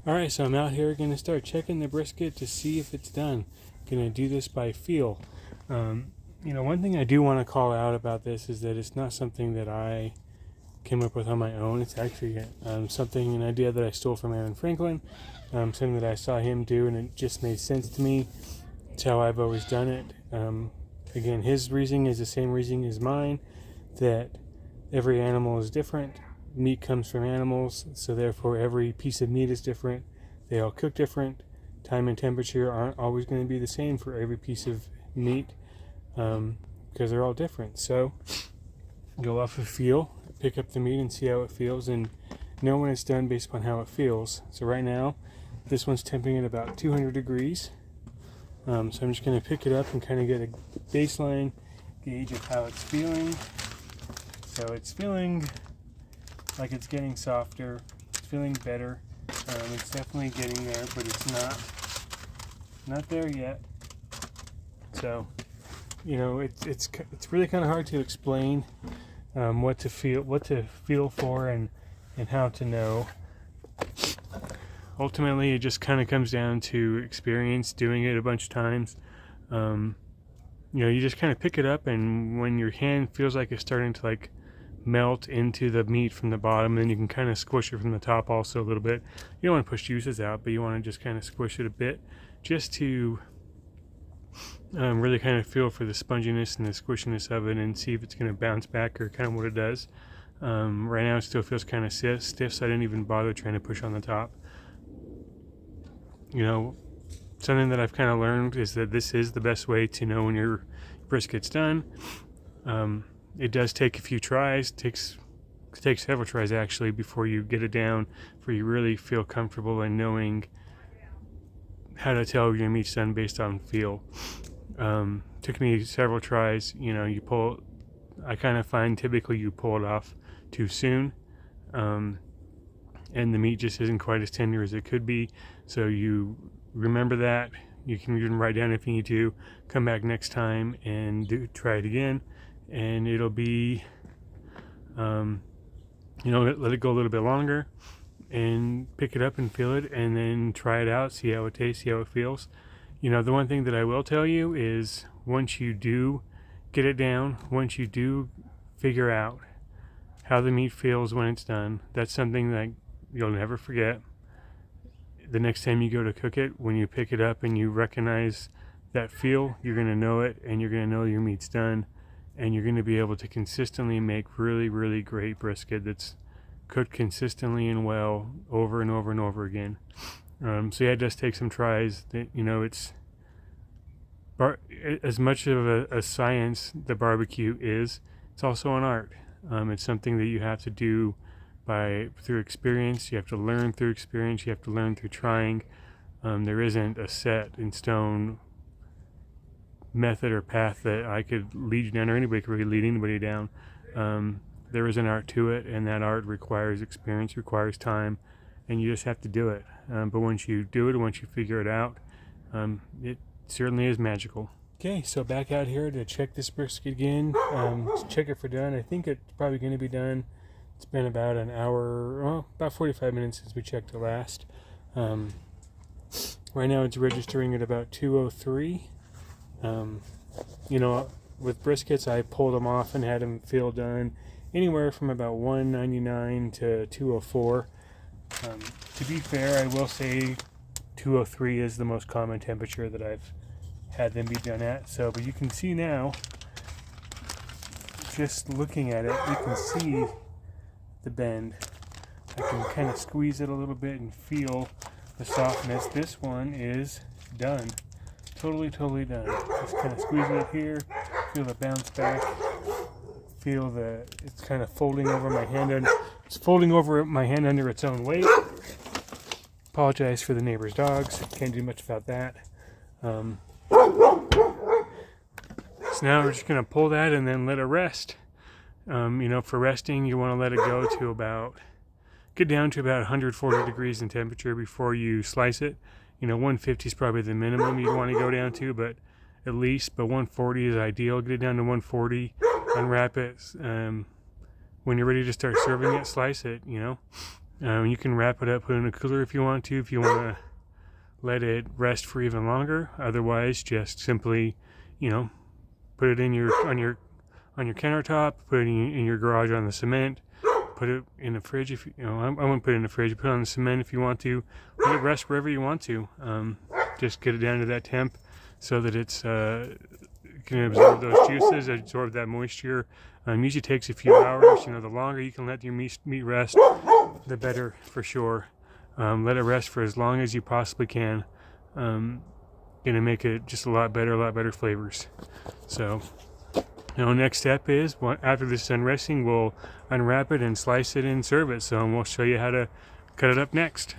Alright, so I'm out here going to start checking the brisket to see if it's done. Going to do this by feel. One thing I do want to call out about this is that it's not something that I came up with on my own. It's actually an idea that I stole from Aaron Franklin, something that I saw him do, and it just made sense to me. It's how I've always done it. Again, his reasoning is the same reasoning as mine, that every animal is different. Meat comes from animals, so therefore every piece of meat is different. They all cook different. Time and temperature aren't always going to be the same for every piece of meat, because they're all different. So go off of feel, pick up the meat and see how it feels, and know when it's done based upon how it feels. So right now, this one's temping at about 200 degrees. So I'm just going to pick it up and kind of get a baseline gauge of how it's feeling. So it's feeling like it's getting softer, it's feeling better. It's definitely getting there, but it's not there yet. So, it's really kind of hard to explain what to feel for, and how to know. Ultimately, it just kind of comes down to experience, doing it a bunch of times. You just kind of pick it up, and when your hand feels like it's starting to melt into the meat from the bottom, then you can kind of squish it from the top also a little bit. You don't want to push juices out, but you want to just kind of squish it a bit, just to really kind of feel for the sponginess and the squishiness of it, and see if it's going to bounce back, or kind of what it does. Right now it still feels kind of stiff, so I didn't even bother trying to push on the top. Something that I've kind of learned is that this is the best way to know when your brisket's done. It does take a few tries. It takes several tries actually before you get it down, before you really feel comfortable in knowing how to tell your meat's done based on feel. Took me several tries. I kind of find typically you pull it off too soon, and the meat just isn't quite as tender as it could be. So you remember that. You can even write down if you need to. Come back next time and try it again, and it'll be, let it go a little bit longer, and pick it up and feel it, and then try it out, see how it tastes, see how it feels. The one thing that I will tell you is, once you do get it down, once you do figure out how the meat feels when it's done, that's something that you'll never forget. The next time you go to cook it, when you pick it up and you recognize that feel, you're going to know it, and you're going to know your meat's done, and you're going to be able to consistently make really, really great brisket that's cooked consistently and well over and over and over again. So yeah, it does take some tries. It's as much of a science the barbecue is. It's also an art. It's something that you have to do through experience. You have to learn through experience. You have to learn through trying. There isn't a set in stone method or path that I could lead you down, or anybody could really lead anybody down. There is an art to it, and that art requires experience, requires time, and you just have to do it. But once you do it, once you figure it out, it certainly is magical. Okay, so back out here to check this brisket again, to check it for done. I think it's probably going to be done. It's been about an hour, about 45 minutes since we checked it last. Right now it's registering at about 203. With briskets, I pulled them off and had them feel done anywhere from about 199 to 204. To be fair, I will say 203 is the most common temperature that I've had them be done at. But you can see now, just looking at it, you can see the bend. I can kind of squeeze it a little bit and feel the softness. This one is done. Totally done. Just kind of squeezing it here, feel the bounce back, it's kind of folding over my hand, and it's folding over my hand under its own weight. Apologize for the neighbor's dogs, can't do much about that. So now we're just going to pull that and then let it rest. For resting, you want to let it go to get down to about 140 degrees in temperature before you slice it. 150 is probably the minimum you want to go down to, but 140 is ideal. Get it down to 140, unwrap it. When you're ready to start serving it, slice it, You can wrap it up, put it in a cooler if you want to. If you want to let it rest for even longer. Otherwise, just simply, put it in your on your countertop. Put it in your garage on the cement. Put it in the fridge if I wouldn't put it in the fridge. Put it on the cement if you want to. Let it rest wherever you want to. Just get it down to that temp so that it's can absorb those juices, absorb that moisture. Usually takes a few hours. The longer you can let your meat rest, the better for sure. Let it rest for as long as you possibly can. Gonna make it just a lot better flavors. So, next step is after this is done resting, we'll unwrap it and slice it and serve it. So we'll show you how to cut it up next.